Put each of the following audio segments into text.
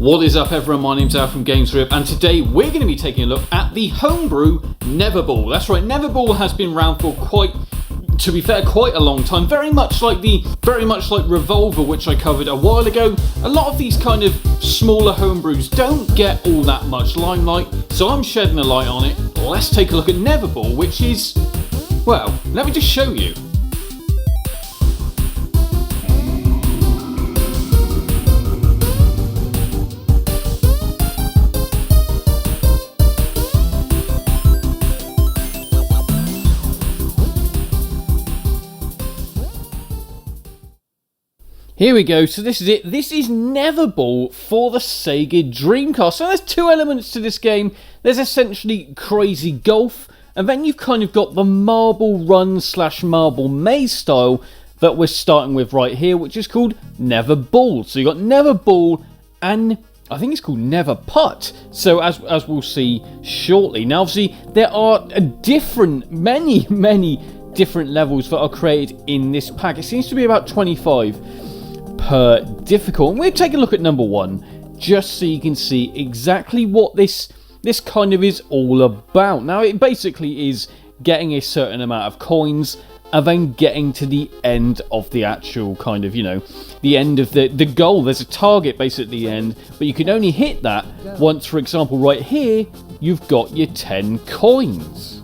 What is up everyone, my name's Al from GamesRip, and today we're going to be taking a look at the homebrew Neverball. That's right, Neverball has been around for quite a long time, very much like Revolver, which I covered a while ago. A lot of these kind of smaller homebrews don't get all that much limelight, so I'm shedding a light on it. Let's take a look at Neverball, which is, well, let me just show you. Here we go, so this is it. This is Neverball for the Sega Dreamcast. So there's two elements to this game. There's essentially crazy golf, and then you've kind of got the marble run / marble maze style that we're starting with right here, which is called Neverball. So you've got Neverball, and I think it's called Never Putt. So as we'll see shortly. Now obviously there are many different levels that are created in this pack. It seems to be about 25 per difficult, and we'll take a look at number one just so you can see exactly what this kind of is all about. Now it basically is getting a certain amount of coins and then getting to the end of the actual kind of, you know, the end of the goal. There's a target basically at the end, but you can only hit that once. For example, right here you've got your 10 coins.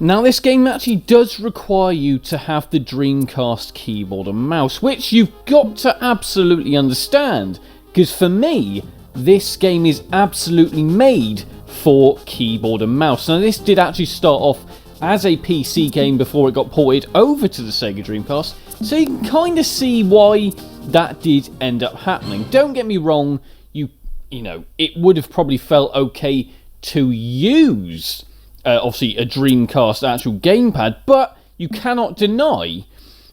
Now this game actually does require you to have the Dreamcast keyboard and mouse, which you've got to absolutely understand, because for me, this game is absolutely made for keyboard and mouse. Now this did actually start off as a PC game before it got ported over to the Sega Dreamcast, so you can kind of see why that did end up happening. Don't get me wrong, you know, it would have probably felt okay to use obviously a Dreamcast actual gamepad, but you cannot deny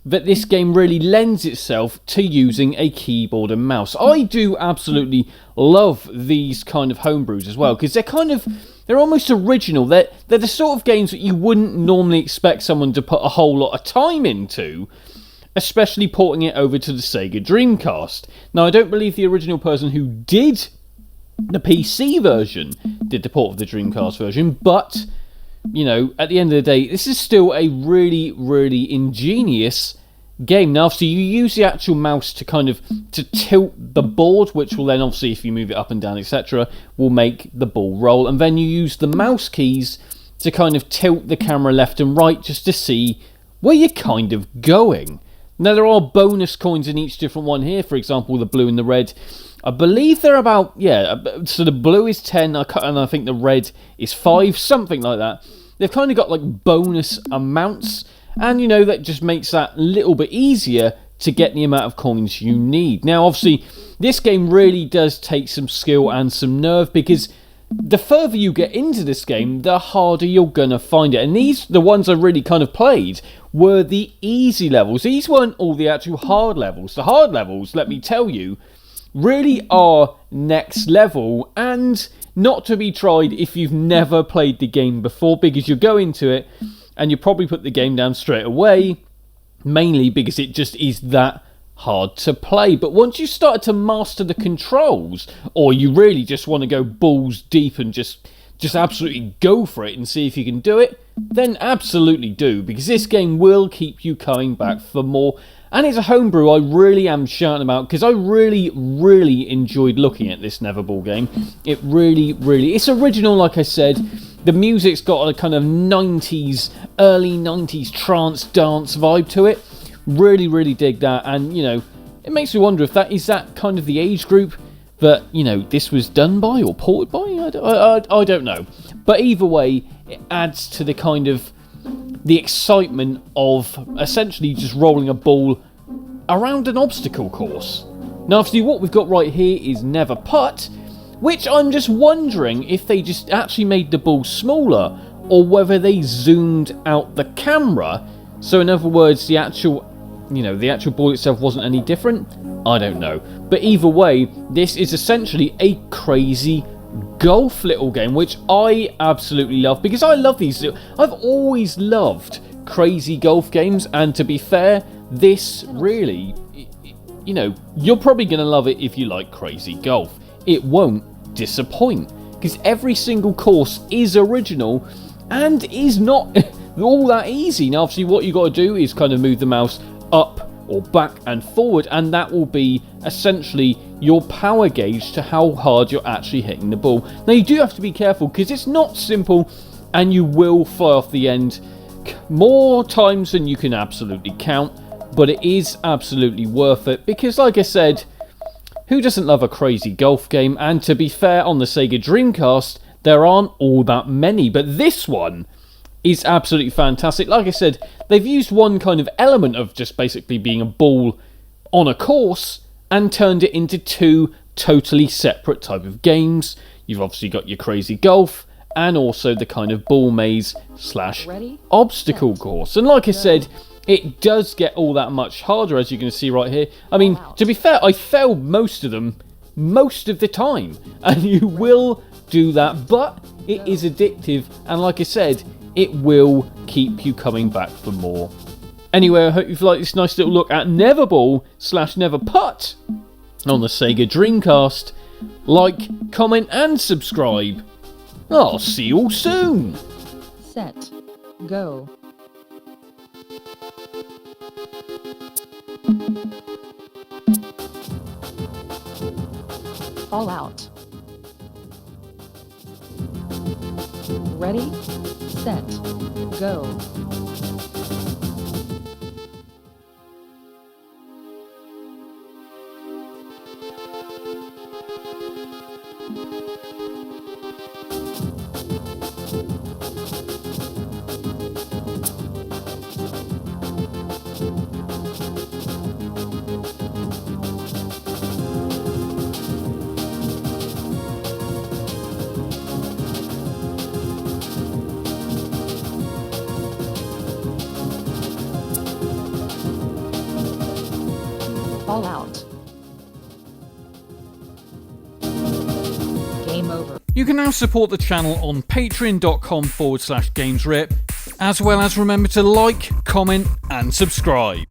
that this game really lends itself to using a keyboard and mouse. I do absolutely love these kind of homebrews as well, because they're almost original. They're the sort of games that you wouldn't normally expect someone to put a whole lot of time into, especially porting it over to the Sega Dreamcast. Now I don't believe the original person who did the PC version did the port of the Dreamcast version, but you know, at the end of the day, this is still a really ingenious game. Now obviously you use the actual mouse to kind of tilt the board, which will then obviously, if you move it up and down, etc., will make the ball roll, and then you use the mouse keys to kind of tilt the camera left and right just to see where you're kind of going. Now there are bonus coins in each different one here. For example, the blue and the red, I believe they're about, so the blue is 10 and I think the red is 5, something like that. They've kind of got like bonus amounts, and you know, that just makes that a little bit easier to get the amount of coins you need. Now obviously this game really does take some skill and some nerve, because the further you get into this game, the harder you're gonna find it. And the ones I really kind of played were the easy levels. These weren't all the actual hard levels. The hard levels, let me tell you, really are next level, and not to be tried if you've never played the game before, because you go into it and you probably put the game down straight away, mainly because it just is that hard to play. But once you start to master the controls, or you really just want to go balls deep and just absolutely go for it and see if you can do it, then absolutely do, because this game will keep you coming back for more. And it's a homebrew I really am shouting about, because I really enjoyed looking at this Neverball game. It really, it's original, like I said. The music's got a kind of early 90s trance dance vibe to it. Really dig that, and you know, it makes me wonder if that kind of the age group that, you know, this was done by or ported by. I don't know, but either way, it adds to the kind of the excitement of essentially just rolling a ball around an obstacle course. Now obviously what we've got right here is Never Putt, which I'm just wondering if they just actually made the ball smaller, or whether they zoomed out the camera. So in other words, the actual ball itself wasn't any different. I don't know. But either way, this is essentially a crazy golf little game, which I absolutely love, because I love these. I've always loved crazy golf games, and to be fair, this really, you know, you're probably going to love it if you like Crazy Golf. It won't disappoint, because every single course is original and is not all that easy. Now, obviously, what you got to do is kind of move the mouse up or back and forward, and that will be essentially your power gauge to how hard you're actually hitting the ball. Now, you do have to be careful, because it's not simple, and you will fly off the end more times than you can absolutely count, but it is absolutely worth it, because like I said, who doesn't love a Crazy Golf game? And to be fair, on the Sega Dreamcast, there aren't all that many, but this one is absolutely fantastic. Like I said, they've used one kind of element of just basically being a ball on a course and turned it into two totally separate type of games. You've obviously got your Crazy Golf and also the kind of ball maze slash obstacle course. And like I said, it does get all that much harder, as you can see right here. I mean, to be fair, I failed most of them most of the time, and you will do that, but it is addictive, and like I said, it will keep you coming back for more. Anyway, I hope you've liked this nice little look at Neverball slash Neverputt on the Sega Dreamcast. Like, comment and subscribe. I'll see you all soon. Set. Go. All out. Ready, set, go. All out. Game over. You can now support the channel on patreon.com/GamesRip, as well as remember to like, comment and subscribe.